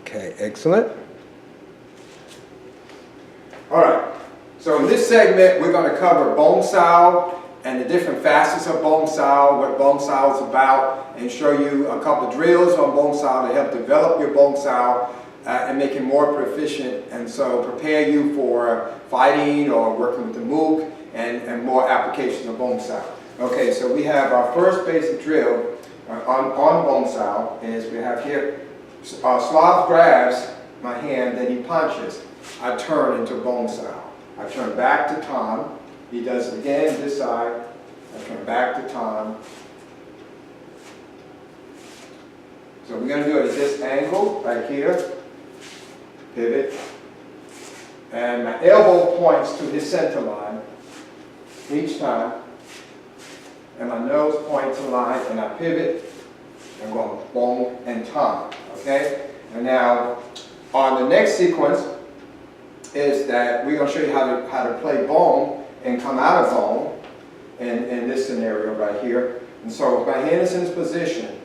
Okay, excellent. All right, so in this segment, we're going to cover Bong Sao and the different facets of Bong Sao, what Bong Sao is about, and show you a couple of drills on Bong Sao to help develop your Bong Sao and make it more proficient, and so prepare you for fighting or working with the MOOC and more applications of Bong Sao. Okay, so we have our first basic drill on Bong Sao is we have here, Slav grabs my hand, then he punches. I turn into Bong Sao. I turn back to Tan. He does it again this side. I turn back to Tan. So we're going to do it at this angle right here. Pivot. And my elbow points to his center line each time. And my nose points to line, and I pivot. I'm going Bong and Tan. Okay? And now, on the next sequence, is that we're going to show you how to play Bong and come out of Bong in this scenario right here. And so if my hand is in this position,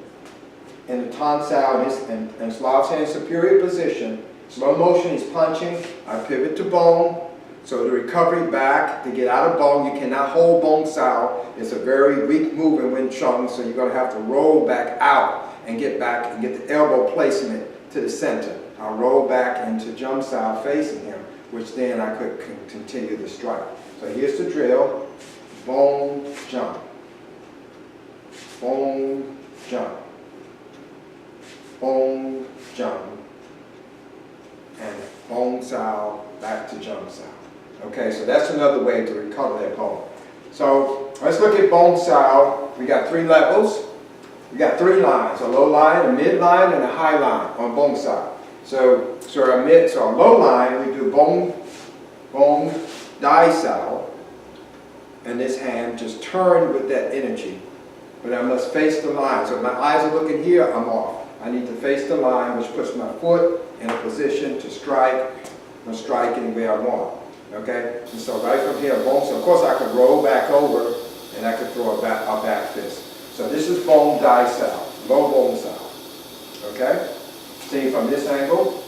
in the Tan Sao and Slav's hand superior position, slow motion, he's punching, I pivot to Bong. So the recovery back to get out of Bong, you cannot hold Bong Sao. It's a very weak move in Wing Chun, so you're going to have to roll back out and get back and get the elbow placement to the center. I'll roll back into jump Sao facing him, which then I could continue the strike. So here's the drill. Bong, jump. Bong, jump. Bong, jump. And Bong Sao, back to jump Sao. Okay, so that's another way to recover that Bong. So let's look at Bong Sao. We got 3 levels. We got 3 lines, a low line, a mid line, and a high line on Bong Sao. So our low line, we do Bong, Dai Sao, and this hand just turn with that energy. But I must face the line. So if my eyes are looking here, I'm off. I need to face the line, which puts my foot in a position to strike. I'm strike anywhere I want. Okay? And so right from here, Bong. So of course I could roll back over and I could throw a back fist. So this is Bong Dai Sao, low Bong Sao. Okay? See from this angle,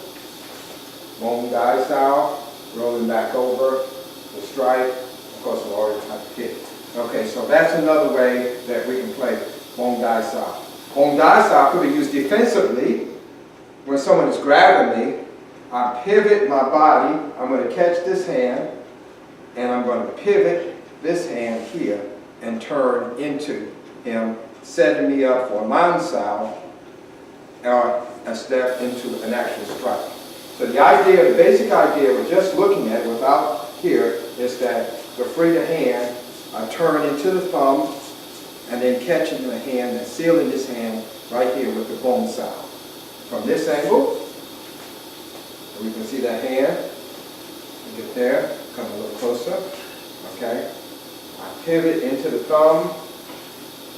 Bong Dai Sao, rolling back over, the strike, of course we'll already have to hit. Okay, so that's another way that we can play Bong Dai Sao. Bong Dai Sao could be used defensively. When someone is grabbing me, I pivot my body, I'm going to catch this hand, and I'm going to pivot this hand here and turn into him, setting me up for a Man Sao, or a step into an actual strike. So the idea, the basic idea we're just looking at without here is that to free the hand, I turn into the thumb and then catching the hand and sealing this hand right here with the Bong Sao. From this angle, we can see that hand. We get there, come a little closer. Okay. I pivot into the thumb,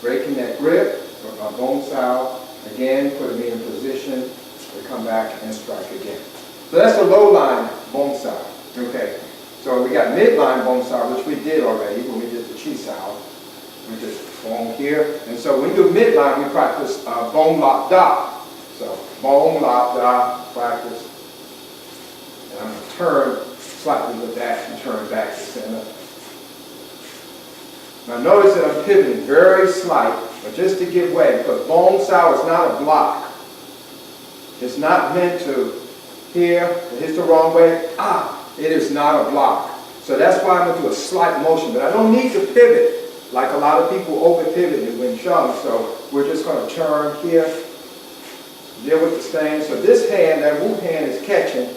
breaking that grip with my Bong Sao. Again, putting me in position to come back and strike again. So that's the low line Bong Sao. Okay. So we got midline Bong Sao, which we did already when we did the Chi Sao. We just Bong here. And so when we do midline, we practice Bong Lap Da. So Bong Lap Da, practice. And I'm going to turn slightly with that and turn back to center. Now notice that I'm pivoting very slight, but just to give way, because Bong Sao is not a block. It's not meant to here, it hits the wrong way, it is not a block. So that's why I'm going to do a slight motion, but I don't need to pivot like a lot of people over pivot in Wing Chun. So we're just going to turn here, deal with the stain. So this hand, that Wu hand is catching,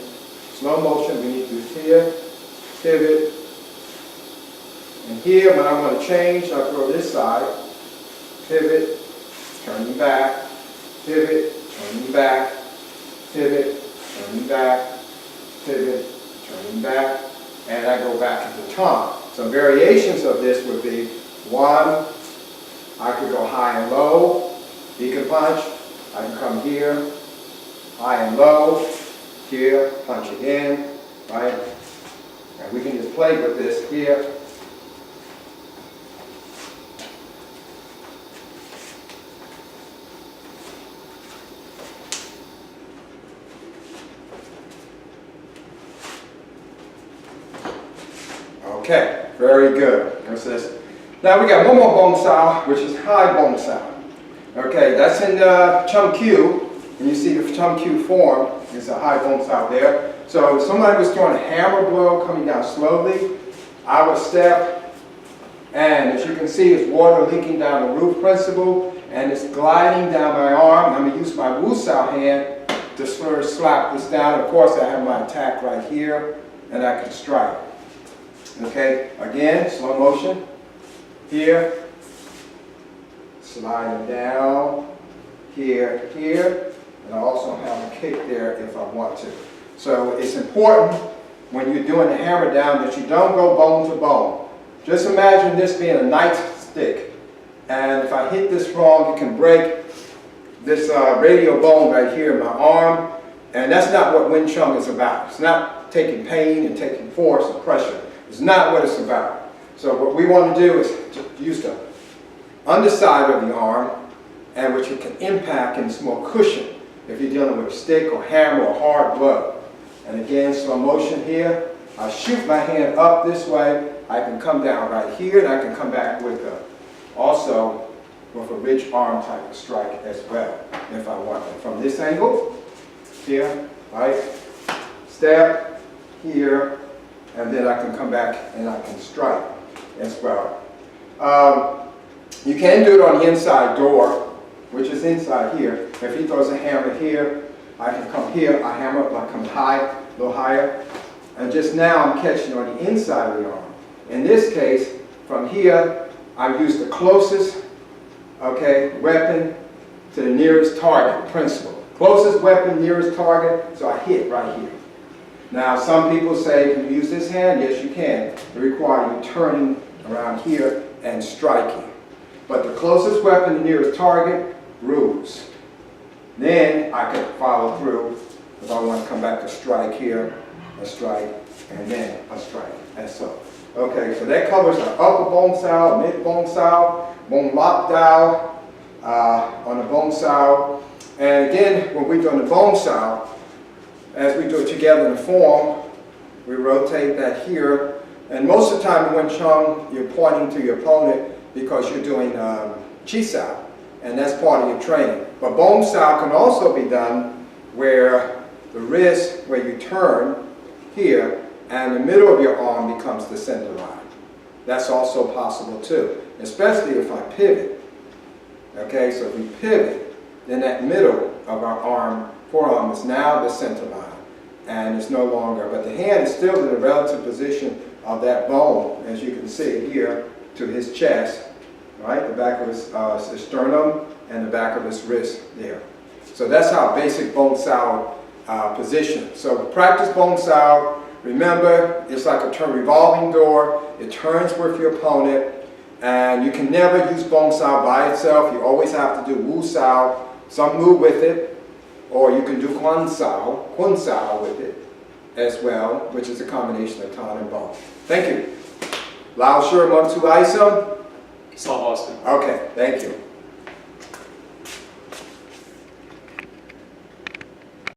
slow motion, we need to do here, pivot. And here, when I'm going to change, I throw this side, pivot, turning back, pivot, turning back, pivot, turning back, pivot, turning back, and I go back into Tan. Some variations of this would be, 1, I could go high and low, he could punch, I can come here, high and low, here, punch again, right? And we can just play with this here. Okay, very good. What's this? Now we got one more Bong Sao, which is high Bong Sao. Okay, that's in Chum Q, and you see the Chum Q form is a high Bong Sao there. So if somebody was throwing a hammer blow coming down slowly, I would step, and as you can see, it's water leaking down the roof principle, and it's gliding down my arm. I'm going to use my Wu Sao hand to sort of slap this down. Of course, I have my attack right here, and I can strike. Okay, again, slow motion. Here, sliding down, here, here, and I also have a kick there if I want to. So it's important when you're doing the hammer down that you don't go bone to bone. Just imagine this being a nightstick, and if I hit this wrong, it can break this radial bone right here in my arm, and that's not what Wing Chun is about. It's not taking pain and taking force and pressure. It's not what it's about. So what we want to do is to use the underside of the arm, and which you can impact, and it's more cushion if you're dealing with a stick or hammer or hard blow. And again, slow motion here. I shoot my hand up this way. I can come down right here, and I can come back with also with a ridge arm type of strike as well, if I want to. From this angle, here, right, step, here, and then I can come back and I can strike as well. You can do it on the inside door, which is inside here. If he throws a hammer here, I can come here, I hammer, I come high, a little higher. And just now I'm catching on the inside of the arm. In this case, from here, I use the closest, weapon to the nearest target principle. Closest weapon, nearest target, so I hit right here. Now, some people say, can you use this hand? Yes, you can. It requires you turning around here and striking. But the closest weapon, the nearest target, rules. Then I can follow through if I want to come back to strike here, a strike, and then a strike, and so. Okay, so that covers our upper Bong Sao, mid Bong Sao, Bong Lap Dao on the Bong Sao. And again, when we're doing the Bong Sao, as we do it together in the form, we rotate that here. And most of the time in Wing Chun, you're pointing to your opponent because you're doing Chi Sao, and that's part of your training. But Bong Sao can also be done where the wrist, where you turn here, and the middle of your arm becomes the center line. That's also possible too, especially if I pivot. Okay, so if we pivot, then that middle of our arm, forearm is now the center line, and it's no longer, but the hand is still in the relative position of that bone, as you can see here, to his chest, right? The back of his sternum and the back of his wrist there. So that's our basic Bong Sao position. So practice Bong Sao. Remember, it's like a revolving door. It turns with your opponent, and you can never use Bong Sao by itself. You always have to do Wu Sao, some move with it, or you can do Kun Sao with it as well, which is a combination of Tan and Bong. Thank you. Lao Shi Meng Tu Ai Sum. Saw Austin. Okay, thank you.